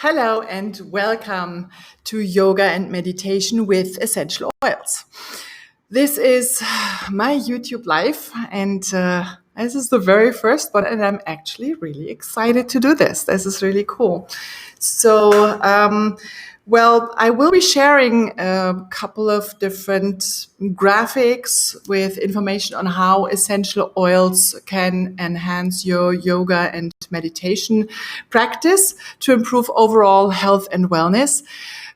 Hello and welcome to Yoga and Meditation with Essential Oils. This is my YouTube live and this is the very first one and I'm actually really excited to do this. This is really cool. So, I will be sharing a couple of different graphics with information on how essential oils can enhance your yoga and meditation practice to improve overall health and wellness.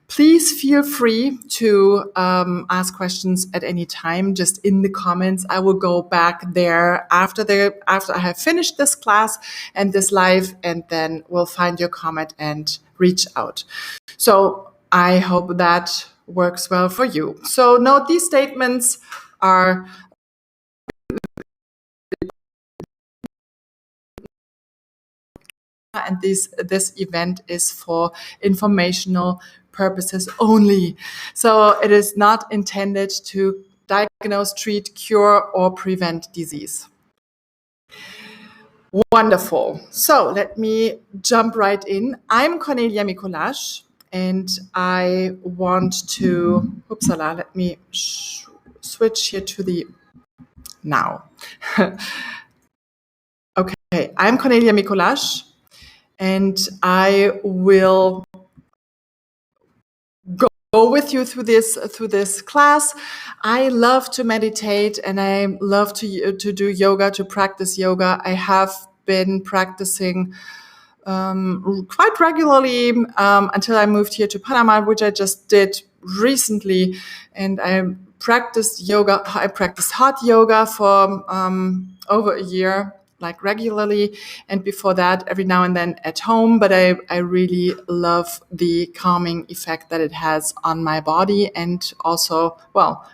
Please feel free to ask questions at any time, just in the comments. I will go back there after I have finished this class and this live, and then we'll find your comment and reach out. So I hope that works well for you. So note these statements are and this event is for informational purposes only. So it is not intended to diagnose, treat, cure, or prevent disease. Wonderful. So let me jump right in. I'm Cornelia Mikolash, and I want to, let me switch here to the now. Okay, I'm Cornelia Mikolash, and I will go with you through this class. I love to meditate and I love to do yoga, to practice yoga. I have been practicing quite regularly until I moved here to Panama, which I just did recently. And I practiced yoga. I practiced hot yoga for over a year, like regularly, and before that every now and then at home, but I really love the calming effect that it has on my body, and also,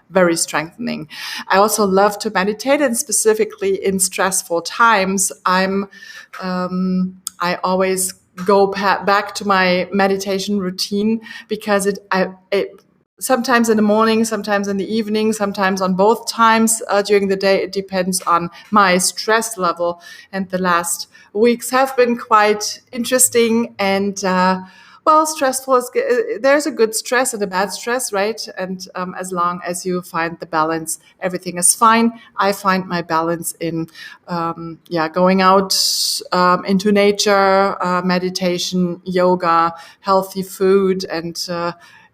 very strengthening. I also love to meditate, and specifically in stressful times, I always go back to my meditation routine because it sometimes in the morning, sometimes in the evening, sometimes on both times during the day. It depends on my stress level. And the last weeks have been quite interesting and, stressful. There's a good stress and a bad stress, right? And as long as you find the balance, everything is fine. I find my balance in, going out into nature, meditation, yoga, healthy food, and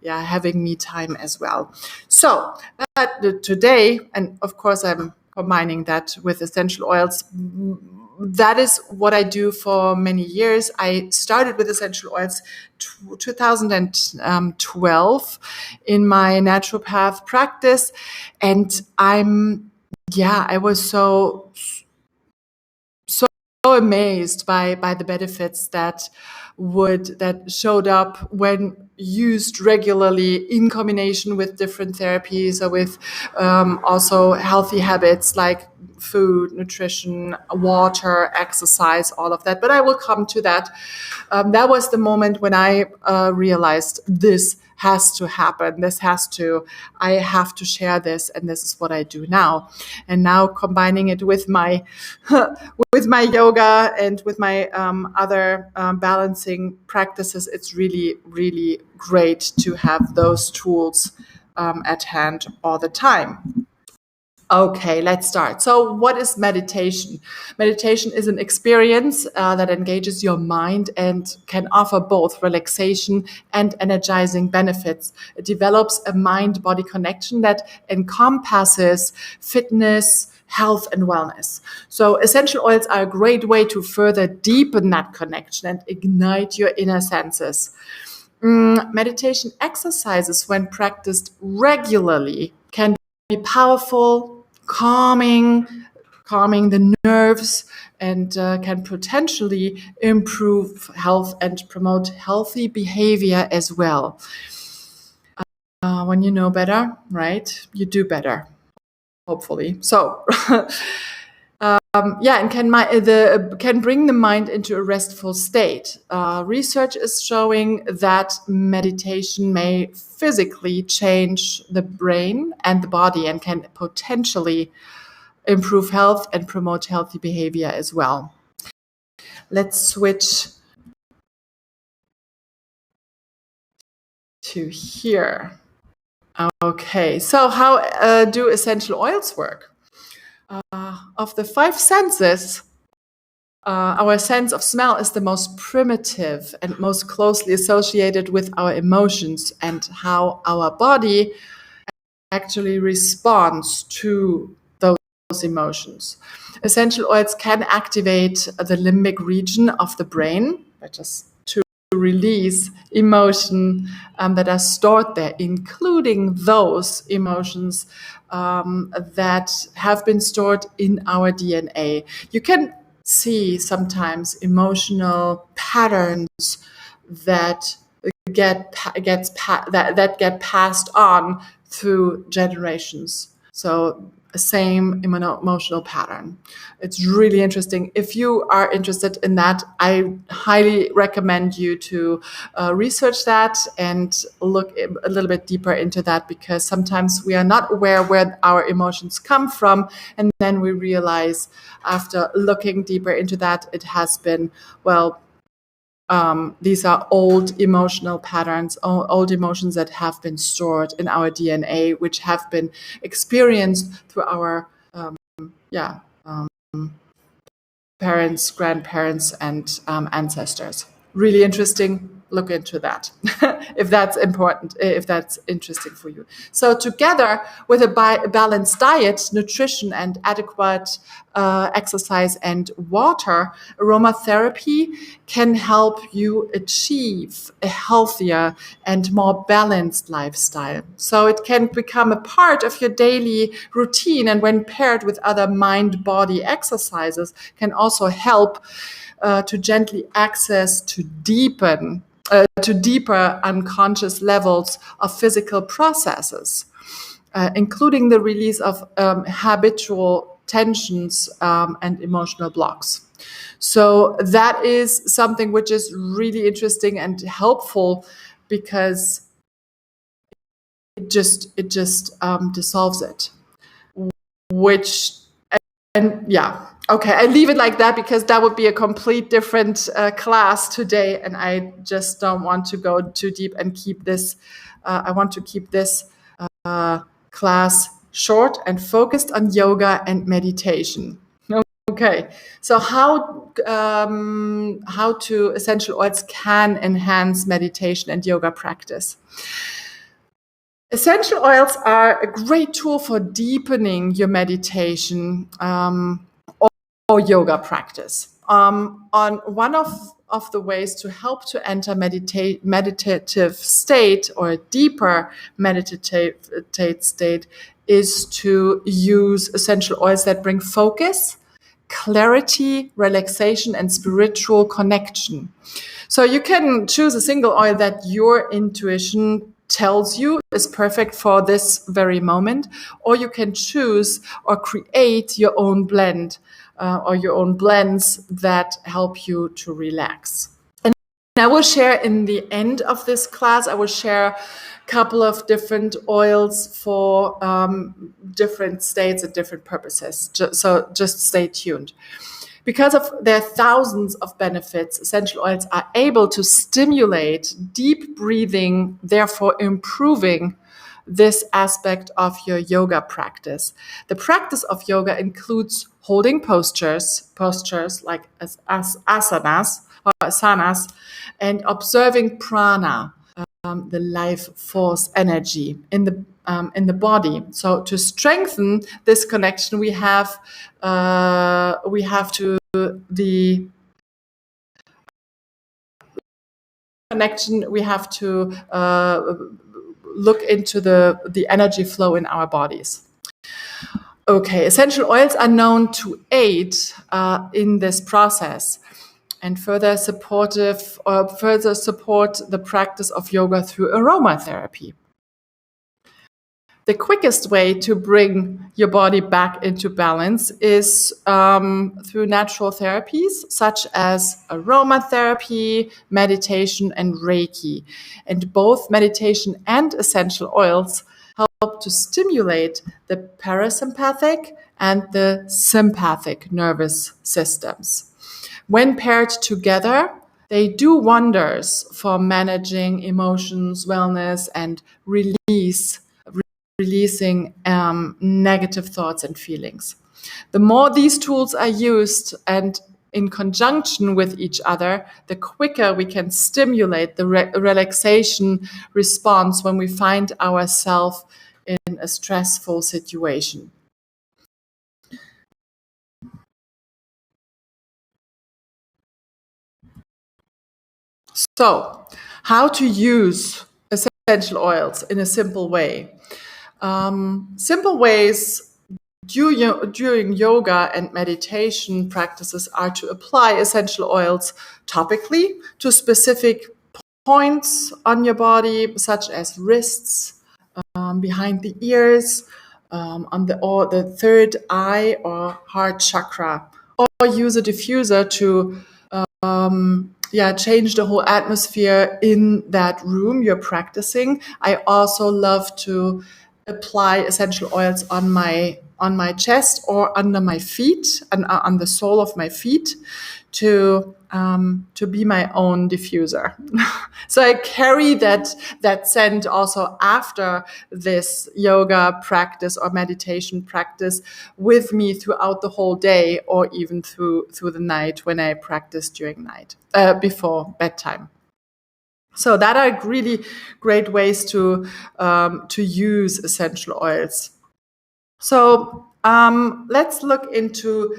having me time as well. So today, and of course I'm combining that with essential oils. That is what I do for many years. I started with essential oils 2012 in my naturopath practice, and I was so amazed by the benefits that showed up when used regularly in combination with different therapies, or with also healthy habits like food, nutrition, water, exercise, all of that. But I will come to that. That was the moment when I realized this has to happen. I have to share this, and this is what I do now. And now combining it with my yoga and with my other balancing practices, it's really, really great to have those tools at hand all the time. Okay, let's start. So what is meditation? Meditation is an experience that engages your mind and can offer both relaxation and energizing benefits. It develops a mind-body connection that encompasses fitness, health, and wellness. So essential oils are a great way to further deepen that connection and ignite your inner senses. Meditation exercises, when practiced regularly, can be powerful, calming the nerves, and can potentially improve health and promote healthy behavior as well. When you know better, right, you do better, hopefully. So, and can bring the mind into a restful state. Research is showing that meditation may physically change the brain and the body, and can potentially improve health and promote healthy behavior as well. Let's switch to here. Okay, so how do essential oils work? Of the 5 senses, our sense of smell is the most primitive and most closely associated with our emotions and how our body actually responds to those emotions. Essential oils can activate the limbic region of the brain, just to release emotion that are stored there, including those emotions that have been stored in our DNA. You can see sometimes emotional patterns that get passed on through generations. So same emotional pattern. It's really interesting. If you are interested in that, I highly recommend you to research that and look a little bit deeper into that, because sometimes we are not aware where our emotions come from, and then we realize after looking deeper into that, it has been, these are old emotional patterns, old emotions that have been stored in our DNA, which have been experienced through our parents, grandparents, and ancestors. Really interesting. Look into that if that's important, if that's interesting for you. So together with a balanced diet, nutrition, and adequate exercise and water, aromatherapy can help you achieve a healthier and more balanced lifestyle. So it can become a part of your daily routine, and when paired with other mind-body exercises, can also help to gently access to deeper unconscious levels of physical processes, including the release of habitual tensions and emotional blocks. So that is something which is really interesting and helpful, because it just dissolves it, which. And yeah, okay, I leave it like that, because that would be a complete different class today, and I just don't want to go too deep and keep this. I want to keep this class short and focused on yoga and meditation. Okay, so how to essential oils can enhance meditation and yoga practice. Essential oils are a great tool for deepening your meditation or yoga practice. On one of the ways to help to enter meditative state, or a deeper meditative state, is to use essential oils that bring focus, clarity, relaxation, and spiritual connection. So you can choose a single oil that your intuition tells you is perfect for this very moment, or you can choose or create your own blend or your own blends that help you to relax. And I will share in the end of this class, I will share a couple of different oils for different states and different purposes. So just stay tuned. Because of their thousands of benefits, essential oils are able to stimulate deep breathing, therefore improving this aspect of your yoga practice. The practice of yoga includes holding postures like asanas or asanas, and observing prana, the life force energy in the body. So to strengthen this connection, we have to look into the energy flow in our bodies. Okay, essential oils are known to aid in this process, and further support the practice of yoga through aromatherapy. The quickest way to bring your body back into balance is through natural therapies such as aromatherapy, meditation, and Reiki. And both meditation and essential oils help to stimulate the parasympathetic and the sympathetic nervous systems. When paired together, They do wonders for managing emotions, wellness, and releasing negative thoughts and feelings. The more these tools are used and in conjunction with each other, the quicker we can stimulate the relaxation response when we find ourselves in a stressful situation. So, how to use essential oils in a simple way? Simple ways during yoga and meditation practices are to apply essential oils topically to specific points on your body, such as wrists, behind the ears, on the third eye or heart chakra, or use a diffuser to change the whole atmosphere in that room you're practicing. I also love to apply essential oils on my chest or under my feet and on the sole of my feet to be my own diffuser. So I carry that scent also after this yoga practice or meditation practice with me throughout the whole day, or even through the night when I practice during night before bedtime. So that are really great ways to use essential oils. So let's look into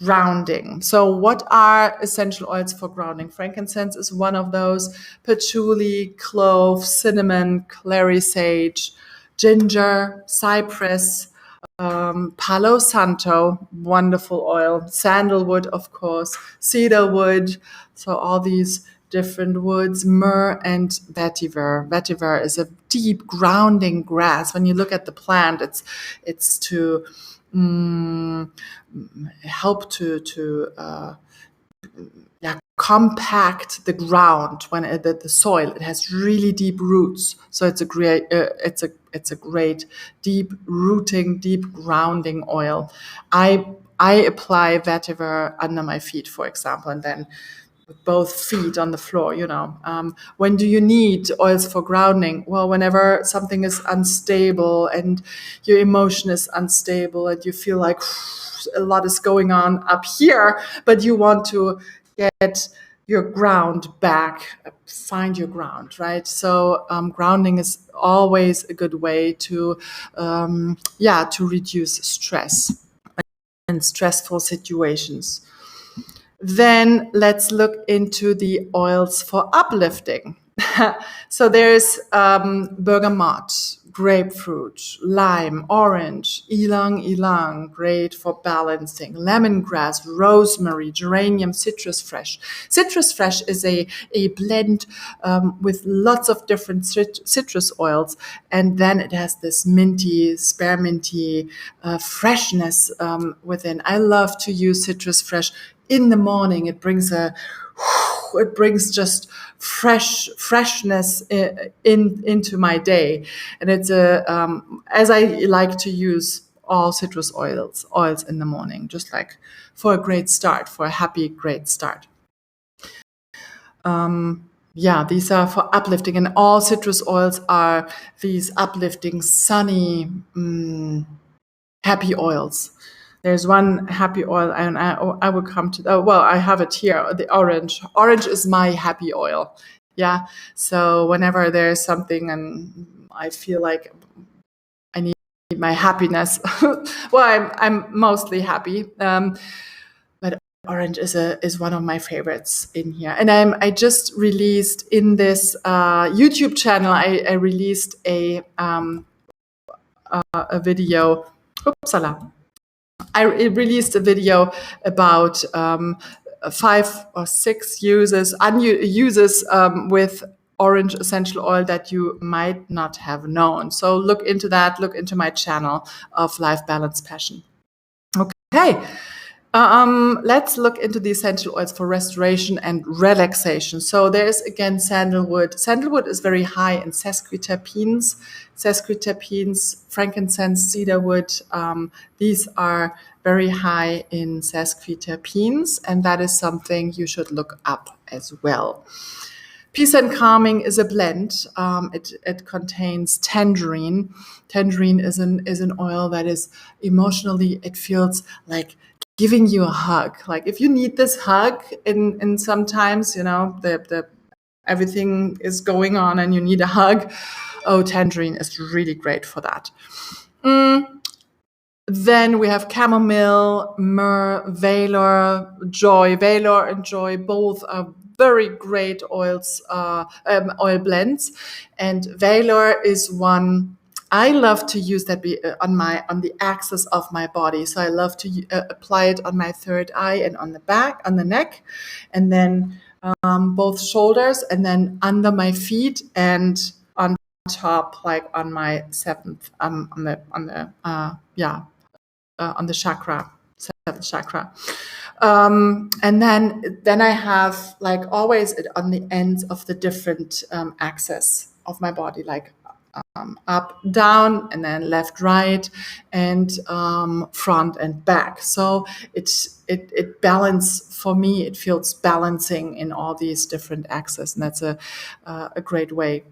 grounding. So what are essential oils for grounding? Frankincense is one of those. Patchouli, clove, cinnamon, clary sage, ginger, cypress, Palo Santo, wonderful oil, sandalwood, of course, cedarwood. So all these different woods, myrrh and vetiver. Vetiver is a deep grounding grass. When you look at the plant, it's to help to compact the ground when the soil. It has really deep roots, so it's a great deep rooting, deep grounding oil. I apply vetiver under my feet, for example, and then with both feet on the floor, when do you need oils for grounding? Well, whenever something is unstable and your emotion is unstable and you feel like a lot is going on up here, but you want to get your ground back, find your ground, right? So grounding is always a good way to reduce stress and stressful situations. Then let's look into the oils for uplifting. So there's bergamot, grapefruit, lime, orange, ylang, great for balancing, lemongrass, rosemary, geranium, citrus fresh. Citrus fresh is a blend with lots of different citrus oils, and then it has this minty, spearminty freshness within. I love to use citrus fresh in the morning. It brings just freshness into my day, and it's as I like to use all citrus oils in the morning, just like for a great start, for a happy great start. These are for uplifting, and all citrus oils are these uplifting, sunny, happy oils. There's one happy oil, and I will come to. I have it here. The orange. Orange is my happy oil. Yeah. So whenever there's something and I feel like I need my happiness, well, I'm mostly happy. But orange is one of my favorites in here. And I just released in this YouTube channel. I released a video. Oopsala. I released a video about 5 or 6 uses with orange essential oil that you might not have known. So look into that. Look into my channel of Life Balance Passion. Okay. Let's look into the essential oils for restoration and relaxation. So there's again sandalwood. Sandalwood is very high in sesquiterpenes, frankincense, cedarwood. These are very high in sesquiterpenes, and that is something you should look up as well. Peace and Calming is a blend. It contains tangerine. Tangerine is an oil that is emotionally, it feels like giving you a hug. Like if you need this hug in sometimes, the everything is going on and you need a hug. Oh, tangerine is really great for that. Then we have chamomile, myrrh, valor, joy. Valor and joy both are very great oil blends. And valor is one I love to use that on the axis of my body. So I love to apply it on my third eye and on the back, on the neck, and then both shoulders, and then under my feet and on top, like on my seventh, on the chakra, seventh chakra. And then I have like always it on the ends of the different axes of my body, like up, down, and then left, right, and front and back. So it balance for me. It feels balancing in all these different axes, and that's a great way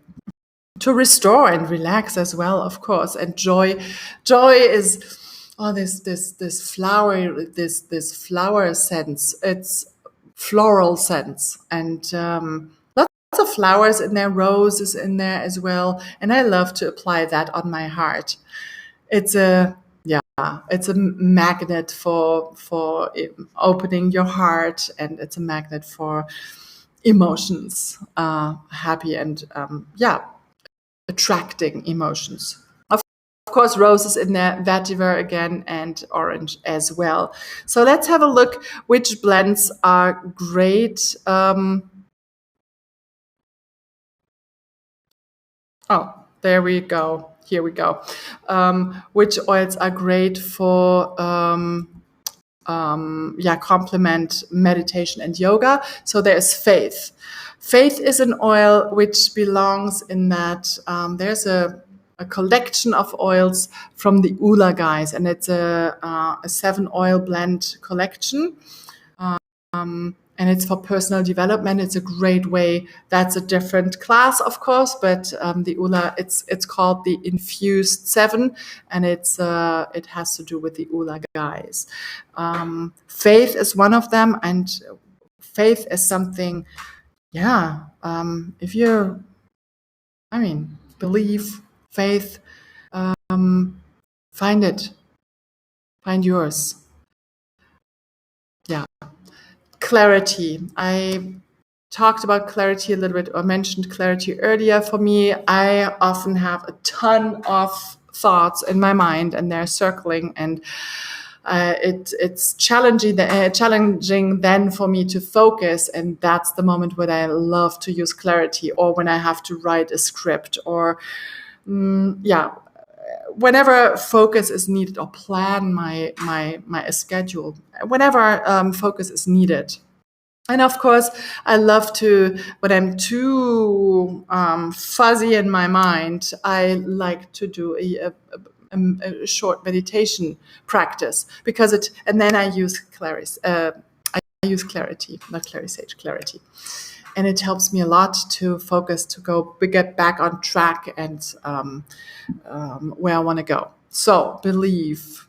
to restore and relax as well, of course. And joy is this flower sense. It's floral scents, and lots of flowers in there, roses in there as well. And I love to apply that on my heart. It's a it's a magnet for opening your heart, and it's a magnet for emotions, happy and attracting emotions. Of course, roses in there, vetiver again, and orange as well. So let's have a look which blends are great. There we go. Here we go. Which oils are great for complement meditation and yoga. So there's faith. Faith is an oil which belongs in that there's a collection of oils from the Ula guys, and it's a 7 oil blend collection. And it's for personal development. It's a great way. That's a different class, of course, but the Ula, it's called the Infused 7, and it has to do with the Ula guys. Faith is one of them, and faith is something. If you, believe, faith, find it, find yours. Yeah. Clarity. I talked about clarity a little bit, or mentioned clarity earlier. For me, I often have a ton of thoughts in my mind, and they're circling, and it's challenging then for me to focus, and that's the moment when I love to use clarity, or when I have to write a script, or whenever focus is needed, or plan my schedule, whenever focus is needed. And of course, I love to, when I'm too fuzzy in my mind, I like to do a short meditation practice, and then I use Clary's. I use clarity, not Clary Sage, clarity. And it helps me a lot to focus, to get back on track and where I want to go. So believe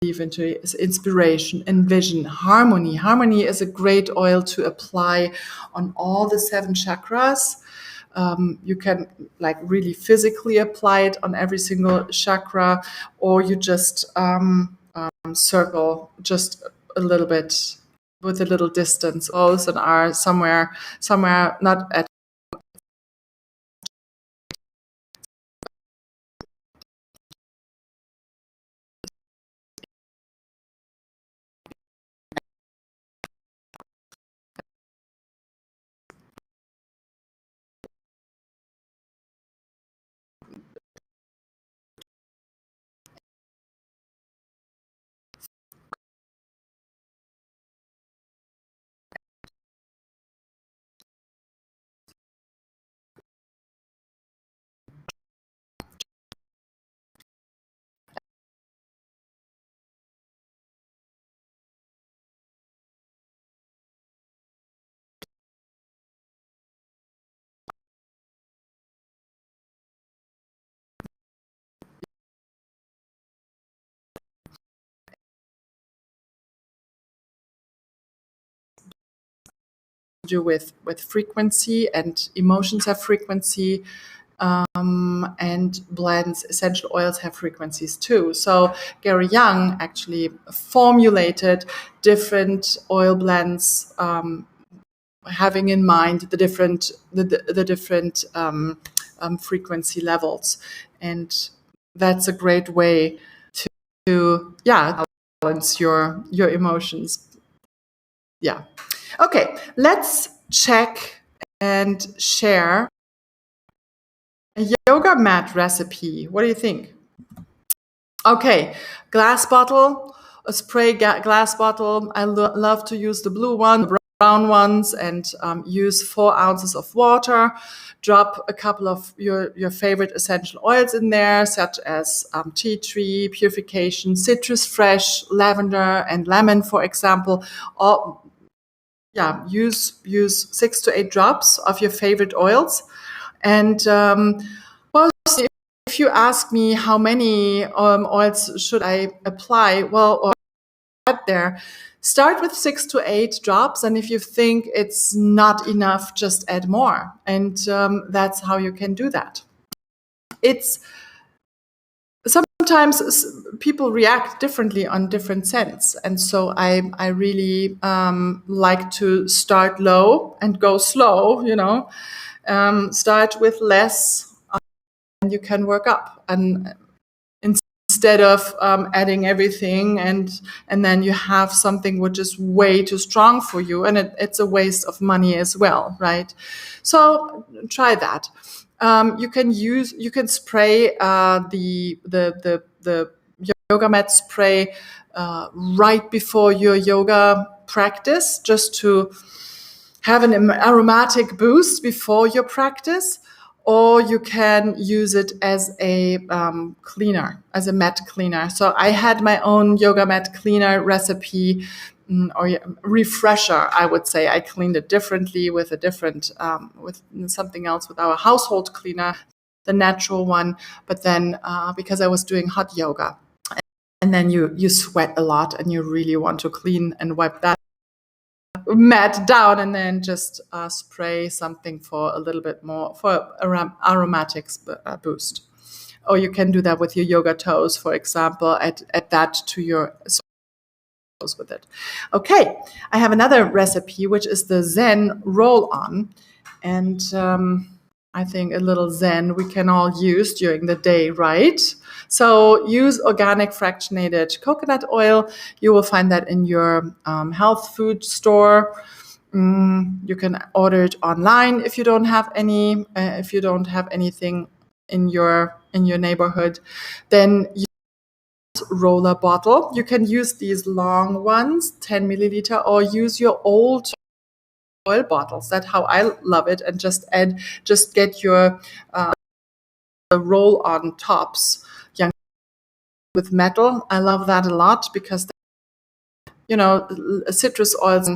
into inspiration, envision, harmony. Harmony is a great oil to apply on all the 7 chakras. You can like really physically apply it on every single chakra, or you just circle just a little bit with a little distance. O's and are somewhere not at do with frequency, and emotions have frequency, and blends, essential oils have frequencies too. So Gary Young actually formulated different oil blends, having in mind the different frequency levels, and that's a great way to balance your emotions. Yeah. Okay, let's check and share a yoga mat recipe. What do you think? Okay, glass bottle, a spray glass bottle. I love to use the blue one, the brown ones, and use 4 ounces of water. Drop a couple of your favorite essential oils in there, such as tea tree, purification, citrus fresh, lavender, and lemon, for example. Use 6 to 8 drops of your favorite oils. And if you ask me how many oils should I apply, or add there, start with 6 to 8 drops. And if you think it's not enough, just add more. And that's how you can do that. It's sometimes people react differently on different scents. And so I really like to start low and go slow, start with less, and you can work up. And instead of adding everything and then you have something which is way too strong for you, and it's a waste of money as well, right? So try that. You can spray the yoga mat spray right before your yoga practice, just to have an aromatic boost before your practice. Or you can use it as a cleaner, as a mat cleaner. So I had my own yoga mat cleaner recipe, or refresher, I would say. I cleaned it differently with a different, with something else, with our household cleaner, the natural one. But then because I was doing hot yoga, and then you sweat a lot and you really want to clean and wipe that mat down, and then just spray something for a little bit more, for aromatics boost. Or you can do that with your yoga toes, for example, add that to your toes with it. Okay, I have another recipe, which is the Zen Roll On. And I think a little Zen we can all use during the day, right? So use organic fractionated coconut oil. You will find that in your health food store. You can order it online if you don't have anything in your neighborhood. Then use roller bottle. You can use these long ones, 10 milliliter, or use your old oil bottles. That's how I love it. And just get your roll on tops with metal. I love that a lot because citrus oils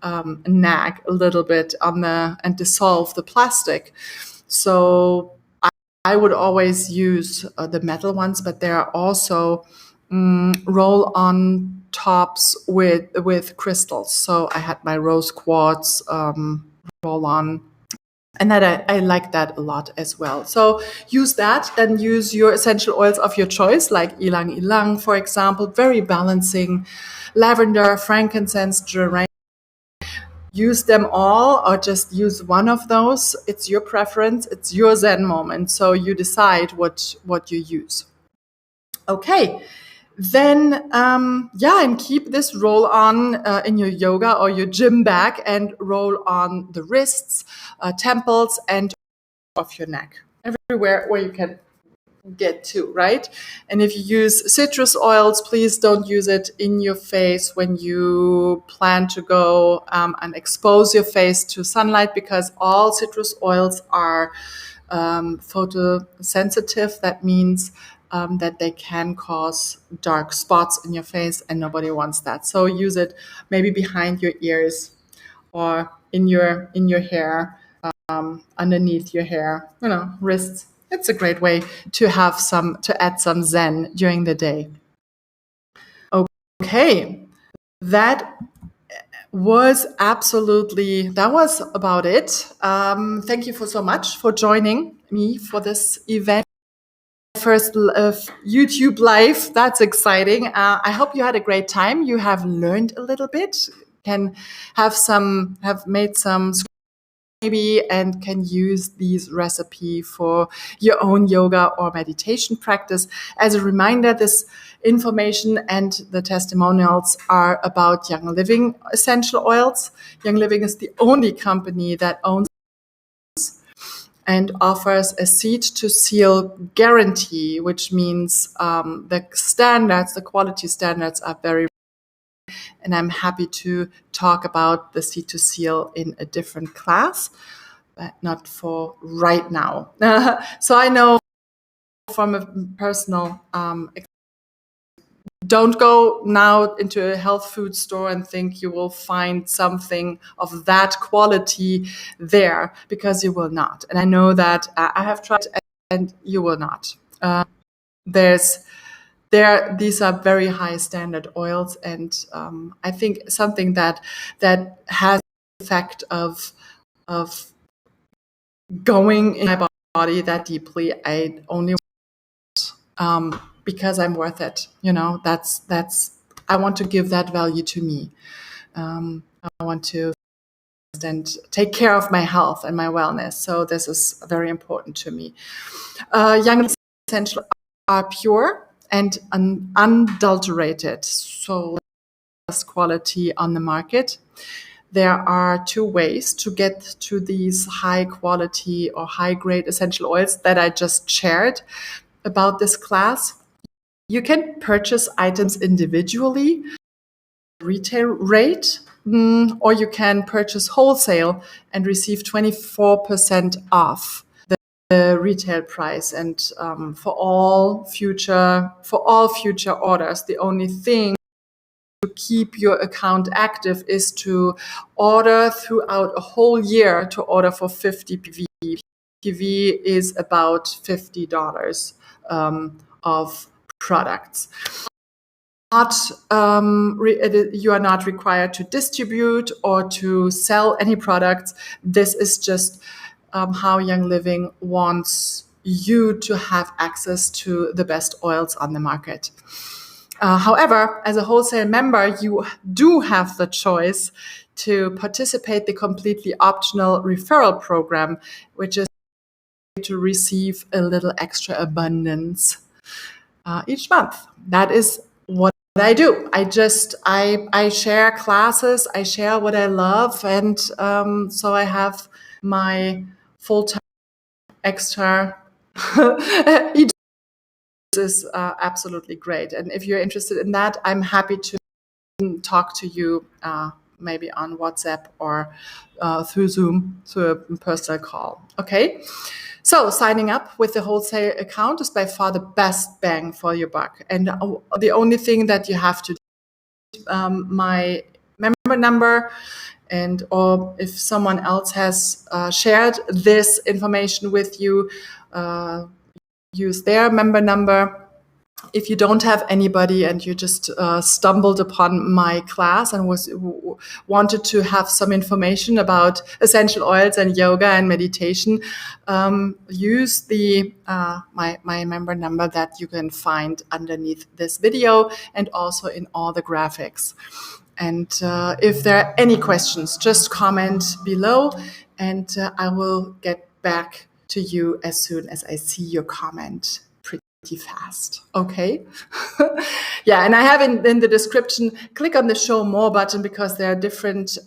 nag a little bit on and dissolve the plastic. So I would always use the metal ones, but there are also roll on tops with crystals. So I had my rose quartz roll on, and that I like that a lot as well. So use that, then use your essential oils of your choice, like Ylang, for example, very balancing, lavender, frankincense, geranium. Use them all or just use one of those. It's your preference. It's your Zen moment. So you decide what you use. Okay. Then, and keep this roll on in your yoga or your gym bag, and roll on the wrists, temples, and off your neck, everywhere where you can get to, right? And if you use citrus oils, please don't use it in your face when you plan to go and expose your face to sunlight, because all citrus oils are photosensitive. That means that they can cause dark spots in your face, and nobody wants that. So use it maybe behind your ears or in your hair, underneath your hair, wrists. It's a great way to add some Zen during the day. Okay, that was that was about it. Thank you so much for joining me for this event. First YouTube live. That's exciting. I hope you had a great time. You have learned a little bit, have made some maybe, and can use these recipe for your own yoga or meditation practice. As a reminder, this information and the testimonials are about Young Living essential oils. Young Living is the only company that owns and offers a seed to seal guarantee, which means the quality standards are very, and I'm happy to talk about the seed to seal in a different class, but not for right now. So I know from a personal don't go now into a health food store and think you will find something of that quality there, because you will not. And I know that I have tried, and you will not. These are very high standard oils, and I think something that has the effect of going in my body that deeply, I only because I'm worth it. That's I want to give that value to me. I want to and take care of my health and my wellness. So this is very important to me. Young essential are pure and unadulterated, so best quality on the market. There are two ways to get to these high quality or high grade essential oils that I just shared about this class. You can purchase items individually, retail rate, or you can purchase wholesale and receive 24% off the retail price. And for all future orders, the only thing to keep your account active is to order throughout a whole year, to order for 50 PV. PV is about $50 of products. You are not required to distribute or to sell any products. This is just how Young Living wants you to have access to the best oils on the market. However, as a wholesale member, you do have the choice to participate in the completely optional referral program, which is to receive a little extra abundance each month. That is what I do. I share classes, I share what I love, and so I have my full-time extra each is absolutely great. And if you're interested in that, I'm happy to talk to you maybe on WhatsApp or through Zoom, through a personal call. Okay? So signing up with the wholesale account is by far the best bang for your buck. And the only thing that you have to do, my member number, and or if someone else has shared this information with you, use their member number. If you don't have anybody and you just stumbled upon my class and wanted to have some information about essential oils and yoga and meditation, use the my member number that you can find underneath this video and also in all the graphics. And if there are any questions, just comment below, and I will get back to you as soon as I see your comment. Pretty fast. Okay. Yeah. And I have in the description, click on the show more button, because there are different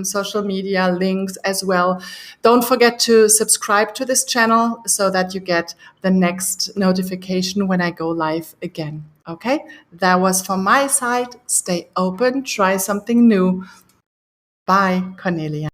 social media links as well. Don't forget to subscribe to this channel so that you get the next notification when I go live again. Okay. That was from my side. Stay open, try something new. Bye, Cornelia.